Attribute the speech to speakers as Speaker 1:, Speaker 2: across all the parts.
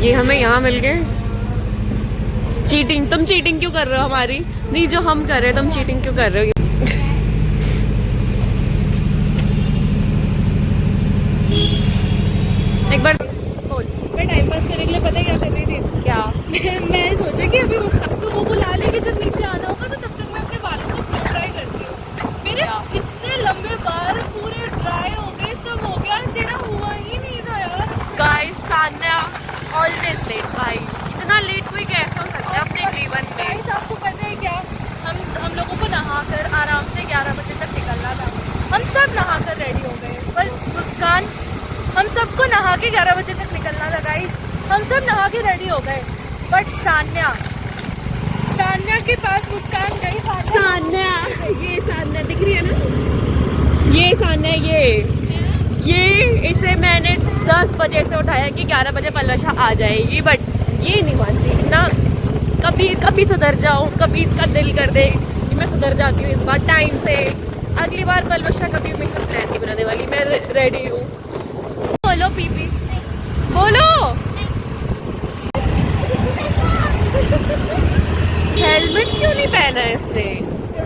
Speaker 1: ये हमें यहाँ मिल गए। चीटिंग, तुम चीटिंग क्यों कर रहे हो हमारी? नहीं, जो हम कर रहे हैं तुम चीटिंग क्यों कर रहे हो? एक बार
Speaker 2: मैं टाइम पास करने के लिए पता है क्या कर रही थी?
Speaker 1: क्या?
Speaker 2: मैं सोचा कि अभी मुस्कान को वो बुला लेके जब नीचे आना होगा तो तब तक मैं अपने बालों को ड्राई करती हूँ। मेरे इतने लंबे बाल पूरे ड्राई हो गए, सब हो गया, तेरा हुआ ही नहीं था यार।
Speaker 1: Guys, Sanya always late. भाई इतना लेट कोई कैसे हो सकता है अपने जीवन में?
Speaker 2: गाइस, आपको पता है क्या, हम लोगों को नहा कर आराम से 11 बजे तक निकलना था। हम सब नहा कर रेडी हो गए, पर मुस्कान, हम सबको नहा के 11 बजे तक निकलना था गाइस। हम सब नहा के रेडी हो गए, बट सान्या के पास मुस्कान गई।
Speaker 1: सान्या, ये सान्या दिख रही है ना? ये सान्या, ये इसे मैंने 10 बजे से उठाया कि 11 बजे पलवशा आ जाएगी, बट ये नहीं मानती ना। कभी सुधर जाऊँ, कभी इसका दिल कर दे कि मैं सुधर जाती हूँ इस बार टाइम से। अगली बार पलवशा कभी मेरे साथ प्लान नहीं बनाने वाली। मैं रेडी हूँ। बोलो पीपी, बोलो। हेलमेट क्यों नहीं पहना है इसने?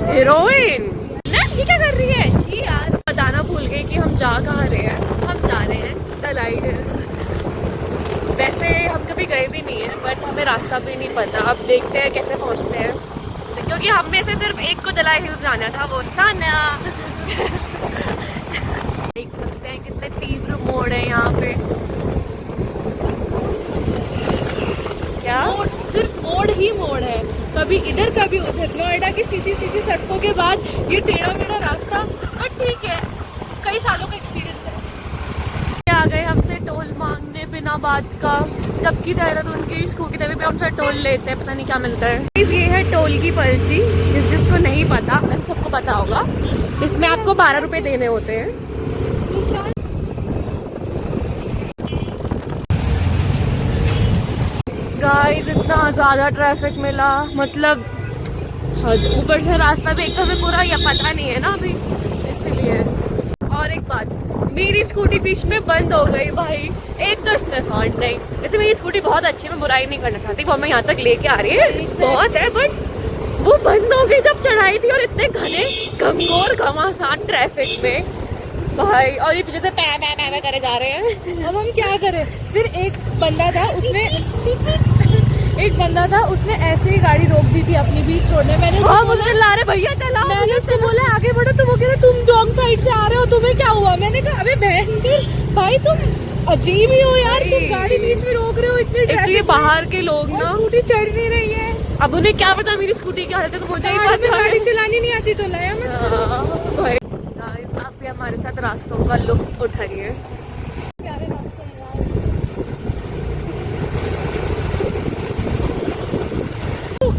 Speaker 1: हीरोइन ना, ये क्या कर रही है? जी यार, बताना भूल गए कि हम जा कहाँ रहे हैं। हम जा रहे हैं दलाई हिल्स। वैसे हम कभी गए भी नहीं है, बट हमें रास्ता भी नहीं पता। अब देखते हैं कैसे पहुँचते हैं, क्योंकि हम में से सिर्फ एक को दलाई हिल्स जाना था, वो सान्या। देख सकते हैं कितने तीव्र मोड़ है यहाँ पे। क्या
Speaker 2: सिर्फ मोड़ ही मोड़ है, कभी इधर कभी उधर। नोएडा की सीधी सीधी सड़कों के बाद ये टेढ़ा मेढ़ा रास्ता, बट ठीक है, कई सालों का एक्सपीरियंस है।
Speaker 1: आ गए हमसे टोल मांगने बिना बात का, जबकि देहरादून की स्कूटी पे भी हमसे टोल लेते हैं, पता नहीं क्या मिलता है। ये है टोल की पर्ची, जिसको नहीं पता, वैसे सबको पता होगा। इसमें आपको 12 रुपए देने होते हैं। गाइस, इतना ज़्यादा ट्रैफिक मिला, मतलब ऊपर से रास्ता भी एक तो हमें पूरा या पता नहीं है ना अभी, इसलिए। और एक बात, मेरी स्कूटी बीच में बंद हो गई भाई, एक तो इसमें फॉल्ट नहीं। वैसे मेरी स्कूटी बहुत अच्छी है, मैं बुराई नहीं करना चाहती, वो मैं यहाँ तक लेके आ रही है बहुत है, बट वो बंद हो गई जब चढ़ाई थी, और इतने घने घमघोर घमासान ट्रैफिक में भाई, और ये पीछे से पै करे जा रहे हैं।
Speaker 2: अब हम क्या करें? फिर एक बंदा था, उसने ऐसे ही गाड़ी रोक दी थी अपनी बीच छोड़ने। मैंने
Speaker 1: मुझे ला रहे भैया चलाओ,
Speaker 2: मैंने उसको बोला आगे बढ़ो, तो वो कह रहे तुम रॉन्ग साइड से आ रहे हो, तुम्हें क्या हुआ? मैंने कहा अबे बहन भाई, तुम अजीब ही हो यार, तुम गाड़ी बीच में रोक रहे हो, इतनी ट्रैफिक,
Speaker 1: बाहर के लोग ना,
Speaker 2: स्कूटी चढ़ नहीं रही है।
Speaker 1: अब उन्हें क्या पता मेरी स्कूटी की हालत है, तो मुझे ही पता।
Speaker 2: गाड़ी चलानी नहीं आती तो लाया मैं।
Speaker 1: भाई गाइस, आप भी हमारे साथ रास्तों का लुत्फ उठाइए।
Speaker 2: प्यारे रास्ते हैं यार।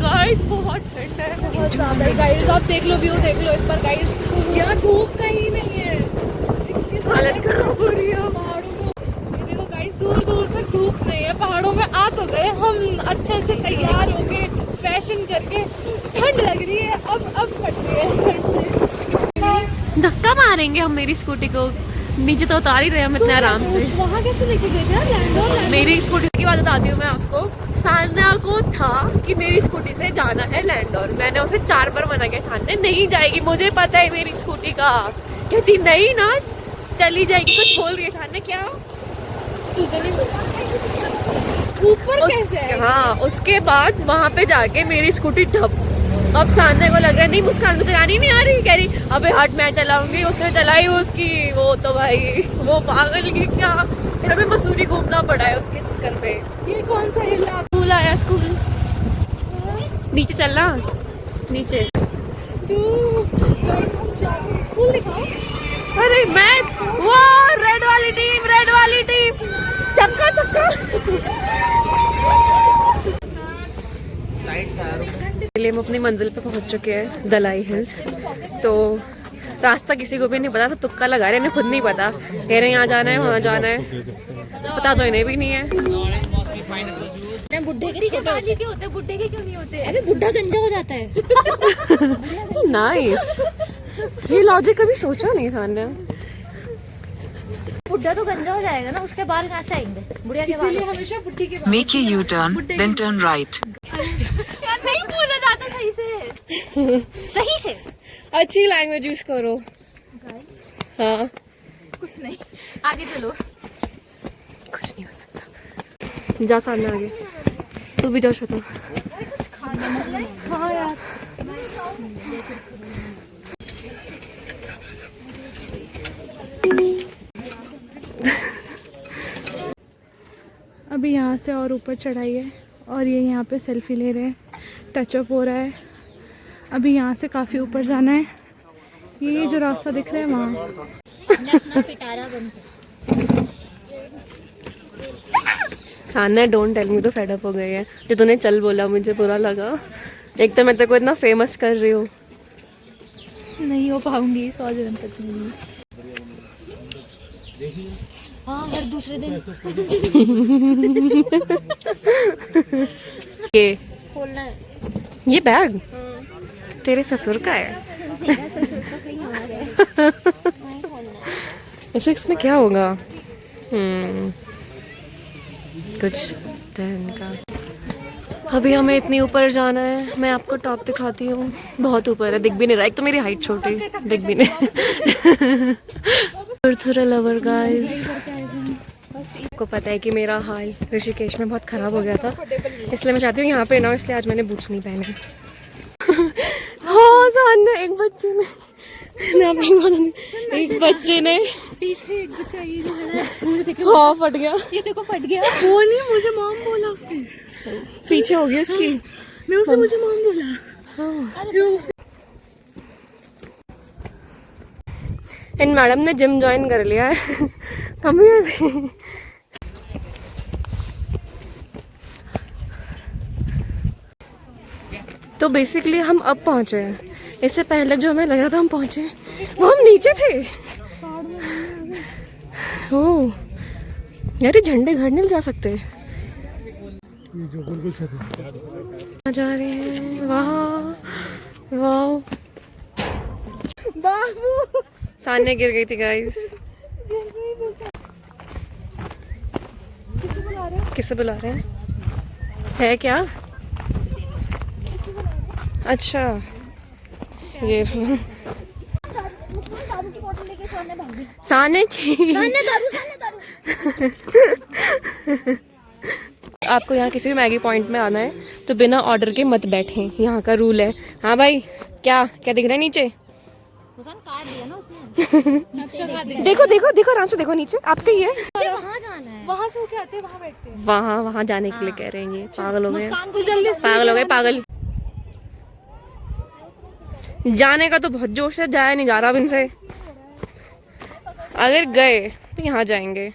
Speaker 1: गाइस, बहुत ठंड है,
Speaker 2: बहुत ज्यादा ही गाइस। आप देख लो, व्यू देख लो एक बार गाइस, यहाँ धूप कहीं नहीं है,
Speaker 1: हालत खराब हो रही है।
Speaker 2: पहाड़ों में देखो गाइस, दूर दूर तक धूप नहीं है। पहाड़ों में आ तो गए हम अच्छे से तैयार होके, फैशन करके, ठंड लग रही है, अब फट रही है ठंड से।
Speaker 1: धक्का मारेंगे हम मेरी स्कूटी को, नीचे तो उतार ही रहे हम इतने आराम से।
Speaker 2: वहाँ कैसे लेके गए थे लैंडोर?
Speaker 1: मेरी स्कूटी की बात बताती हूँ मैं आपको। सान्या को था कि मेरी स्कूटी से जाना है लैंडोर, मैंने उसे 4 बार मना किया, सान्या नहीं जाएगी, मुझे पता है मेरी स्कूटी का। कहती नहीं ना, चली जाएगी। कुछ बोल रही है सान्या, क्या
Speaker 2: ऊपर कैसे है?
Speaker 1: हाँ, उसके बाद वहाँ पे जाके मेरी स्कूटी ठप। अब सान्या को लग रहा है नहीं, मुस्कान को चलानी नहीं आ रही, कह रही अबे हट मैं चलाऊंगी। उसने चलाई उसकी, वो तो भाई वो पागल की क्या। फिर हमें मसूरी घूमना पड़ा है उसके चक्कर पे।
Speaker 2: ये कौन सा हिल?
Speaker 1: स्कूल आया, स्कूल नीचे चलना, नीचे।
Speaker 2: स्कूल दिखाओ।
Speaker 1: अरे मैच, वो रेड वाली टीम, चक्का हम अपनी मंजिल पे पहुंच चुके हैं, दलाई हिल्स। तो रास्ता किसी को भी नहीं पता, तो तुक्का लगा रहे हैं, इन्हें खुद नहीं पता, कह रहे हैं यहाँ जाना है वहाँ जाना है, पता तो इन्हें भी नहीं है।
Speaker 2: बुड्ढे के छोटे होते हैं, बुड्ढे के क्यों नहीं होते? अरे बुड्ढा गंजा हो जाता है।
Speaker 1: नाइस, ये लॉजिक कभी सोचा नहीं सान्या।
Speaker 3: बुढ़ा तो गंजा हो जाएगा ना, उसके बाल कहाँ से आएंगे? बुढ़िया के बाल
Speaker 2: इसीलिए हमेशा बुढ़ी के बाल।
Speaker 4: Make a U-turn, then turn right.
Speaker 2: यार नहीं बोला जाता सही से।
Speaker 3: सही से।
Speaker 1: अच्छी लैंग्वेज यूज करो। हाँ
Speaker 2: कुछ नहीं, आगे चलो।
Speaker 1: कुछ नहीं हो सकता। जा सामने आगे, तू भी जा शतो।
Speaker 2: हाँ यार अभी यहाँ से और ऊपर चढ़ाई है और ये यहाँ पे सेल्फी ले रहे हैं, टचअप हो रहा है। अभी यहाँ से काफ़ी ऊपर जाना है। ये जो रास्ता दिख रहा है वहाँ।
Speaker 1: सान्या डोंट टेल मी तो फेड अप हो गई है। जो तूने चल बोला मुझे बुरा लगा। एक तो मैं तेरे को इतना फेमस कर रही हूँ।
Speaker 2: नहीं हो पाऊंगी 100 जन तक नहीं।
Speaker 3: हाँ हर दूसरे दिन
Speaker 1: ये
Speaker 3: खोलना है।
Speaker 1: ये बैग तेरे ससुर का है।
Speaker 3: मेरा ससुर का कहीं और है। वहीं खोलना है।
Speaker 1: वैसे इसमें क्या होगा? कुछ दिन का। अभी हमें इतनी ऊपर जाना है। मैं आपको टॉप दिखाती हूँ। बहुत ऊपर है, दिख भी नहीं रहा। एक तो मेरी हाइट छोटी, दिख भी नहीं। थोड़ा लवर गाइस, आपको पता है कि मेरा हाल ऋषिकेश में बहुत ख़राब हो गया था, इसलिए मैं चाहती हूँ यहाँ पे ना, इसलिए आज मैंने बूट्स नहीं पहने। हाँ सामने एक बच्चे ने
Speaker 2: पीछे एक बच्चा ये जो है
Speaker 1: हाँ फट गया।
Speaker 2: ये देखो फट गया। वो नहीं, मुझे मॉम बोला उसने।
Speaker 1: पीछे हो गई उसकी।
Speaker 2: मैं उसने मुझे मॉम बोला।
Speaker 1: इन मैडम ने जिम ज्वाइन कर लिया है। कम ही ऐसे। तो बेसिकली हम अब पहुंचे हैं। इससे पहले जो हमें लग रहा था हम पहुंचे, वो हम नीचे थे। ओह यार, ये झंडे घर नहीं जा सकते। जा रहे हैं वहाँ। वाह
Speaker 2: बाबू
Speaker 1: सामने गिर गई थी गाइस। किसे बुला रहे हैं? है क्या? अच्छा ये साने आपको यहाँ किसी भी मैगी पॉइंट में आना है तो बिना ऑर्डर के मत बैठें, यहाँ का रूल है। हाँ भाई, क्या क्या दिख रहा है नीचे?
Speaker 3: काट दिया ना उसने।
Speaker 1: देखो देखो देखो, आराम से देखो नीचे, आपका ही है।
Speaker 3: वहाँ जाना है।
Speaker 2: वहाँ से होके आते हैं, वहाँ बैठते हैं।
Speaker 1: वहाँ जाने के लिए कह रहे हैं ये। पागल हो गए,
Speaker 3: मुस्कान को
Speaker 1: पागल हो गए, पागल। जाने का तो बहुत जोश है, जाया नहीं जा रहा अब इनसे। अगर गए तो यहाँ जाएंगे।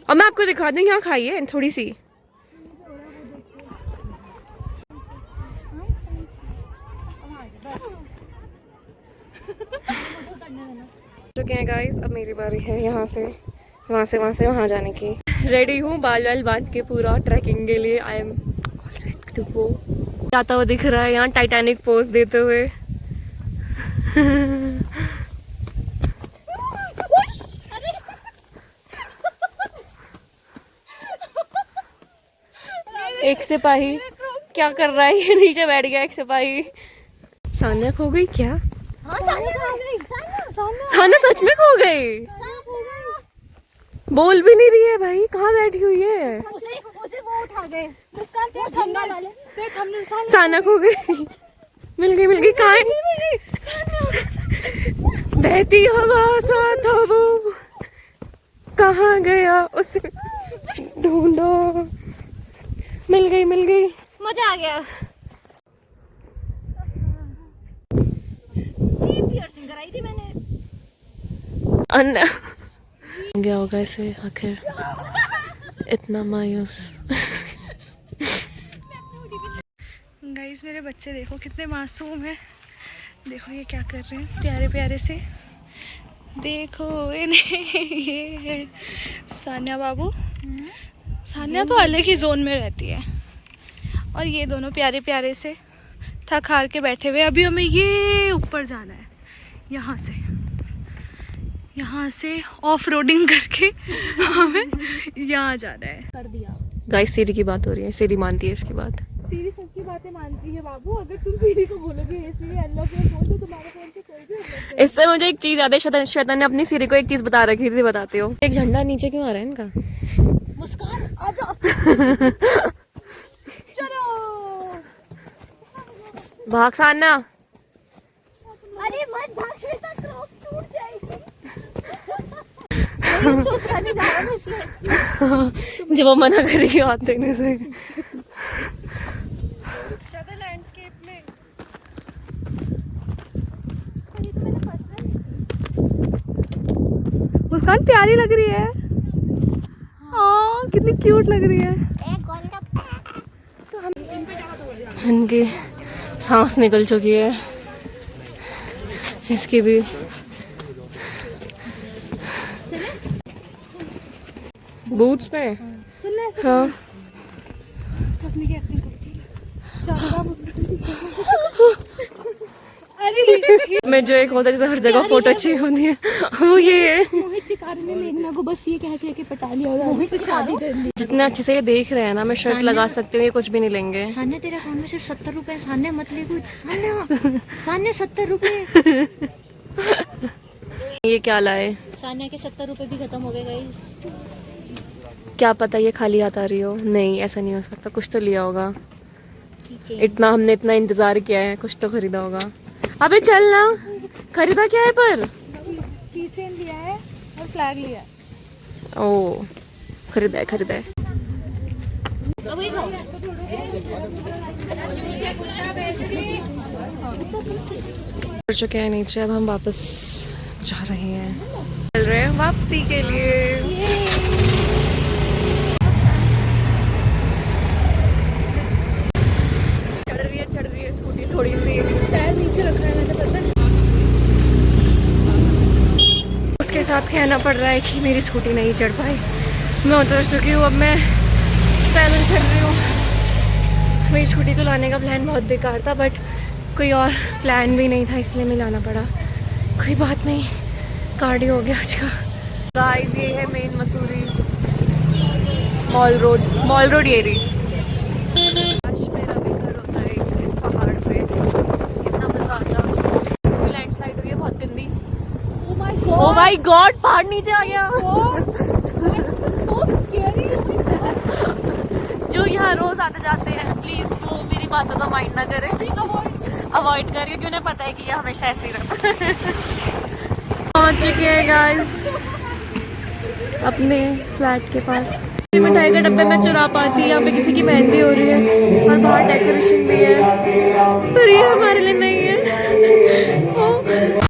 Speaker 1: और मैं आपको दिखा दूँ, यहाँ खाइए थोड़ी सी। चुके हैं गाइस, अब मेरी बारी है यहाँ से वहाँ जाने की। रेडी हूँ बाल वाल बांध के पूरा ट्रैकिंग के लिए। I am all set to go. जाता हुआ दिख रहा है यहाँ टाइटैनिक पोज देते हुए। एक सिपाही क्या कर रहा है? ये नीचे बैठ गया एक सिपाही। सान्या खो गई क्या?
Speaker 3: हाँ सामने
Speaker 1: सान्या सच में खो गई। बोल भी नहीं रही है भाई, कहाँ बैठी हुई है?
Speaker 3: उसे वो उठा गए। मुस्कान तेरे झंडा डाले।
Speaker 2: देख हमने
Speaker 1: सान्या खो गई। मिल गई कहाँ है? बहती हवा सा था वो, कहाँ गया उसे ढूंढो। मिल गई
Speaker 3: मजा आ गया। पियर्सिंग कराई थी मैंने।
Speaker 1: अन्ना गया होगा इसे आखिर, इतना मायूस।
Speaker 2: गाइस मेरे बच्चे देखो कितने मासूम हैं। देखो ये क्या कर रहे हैं, प्यारे प्यारे से। देखो इन्हें, ये है सान्या बाबू। सान्या तो अलग ही जोन में रहती है। और ये दोनों प्यारे प्यारे से थक हार के बैठे हुए। अभी हमें ये ऊपर जाना है, यहाँ से यहाँ से ऑफ रोडिंग करके हमें यहाँ जाना है। कर दिया
Speaker 1: गाइस सीरी की बात हो रही है, सीरी मानती है इसकी बात।
Speaker 2: सीरी सबकी बातें मानती है बाबू। अगर तुम सीरी को बोलोगे हे सीरी अनलॉक फोन बोल तो तुम्हारे फोन से कोई भी unlock कर।
Speaker 1: इससे मुझे एक चीज याद है, शैतान ने अपनी सीरी को एक चीज बता रखी थी, बताती हो। एक झंडा नीचे क्यों आ रहा है इनका?
Speaker 2: मुस्कान आजा चलो
Speaker 1: भाग सान्या।
Speaker 3: अरे मत भाग श्वेता, क्रॉक्स टूट जाएगी। नहीं सुधरने जा रहा है इसलिए।
Speaker 1: जब वो मना करेगी हाथ देने से।
Speaker 2: लैंडस्केप में मुस्कान प्यारी लग रही है। हाँ कितनी क्यूट लग रही है।
Speaker 1: इनकी सांस निकल चुकी है, इसकी भी। बूट्स पे हाँ।
Speaker 2: अपनी की एक्टिंग करती
Speaker 3: मैं जो एक होता है जैसे हर जगह फोटो अच्छी होती है वो ये है।
Speaker 2: मोहित चिकारी ने मेघना को बस ये कह के पटा लिया होगा, उससे शादी कर ली।
Speaker 3: जितने अच्छे से ये देख रहे हैं ना, मैं शर्ट लगा सकती हूँ, ये कुछ भी नहीं लेंगे।
Speaker 5: सान्या तेरे अकाउंट में सिर्फ 70 रुपए। सान्या मत ले कुछ। सान्या 70 रुपए।
Speaker 3: ये क्या लाए?
Speaker 5: सान्या के 70 रुपए भी खत्म हो गए गाइस।
Speaker 3: क्या पता ये खाली हाथ आ रही हो। नहीं ऐसा नहीं हो सकता, कुछ तो लिया होगा।
Speaker 5: ठीक
Speaker 3: इतना हमने इतना इंतजार किया है, कुछ तो खरीदा होगा। अबे चल ना, खरीदा क्या है पर?
Speaker 2: कीचेन लिया है और फ्लैग लिया है।
Speaker 3: ओ खरीदा है, खरीदा है। हो चुके हैं नीचे, अब हम वापस जा रहे हैं, चल रहे हैं वापसी के लिए। चढ़ रही है स्कूटी थोड़ी सी।
Speaker 2: पैर नीचे रखा है मैंने, पता नहीं।
Speaker 3: उसके साथ कहना पड़ रहा है कि मेरी स्कूटी नहीं चढ़ पाई। मैं उतर चुकी हूँ, अब मैं पैदल चल रही हूँ। मेरी स्कूटी को लाने का प्लान बहुत बेकार था, बट कोई और प्लान भी नहीं था, इसलिए मैं लाना पड़ा। कोई बात नहीं, कार्डियो हो गया आज का। गाइस ये है मेन मसूरी मॉल रोड एरी। काश मेरा भी घर होता है इस पहाड़ पे, कितना मजा आता। लैंडस्लाइड हुई है बहुत गंदी। ओह माय गॉड, पहाड़ नीचे आ गया। जो यहाँ रोज आते जाते हैं प्लीज वो मेरी बातों का माइंड ना करें, अवॉइड करिए, क्योंकि उन्हें पता है कि ये हमेशा ऐसे ही रहता है। पहुंच चुके हैं गाइस अपने फ्लैट के पास। मिठाई के डब्बे में चुरा पाती, यहाँ पे किसी की मेहंदी हो रही है और बाहर डेकोरेशन भी है।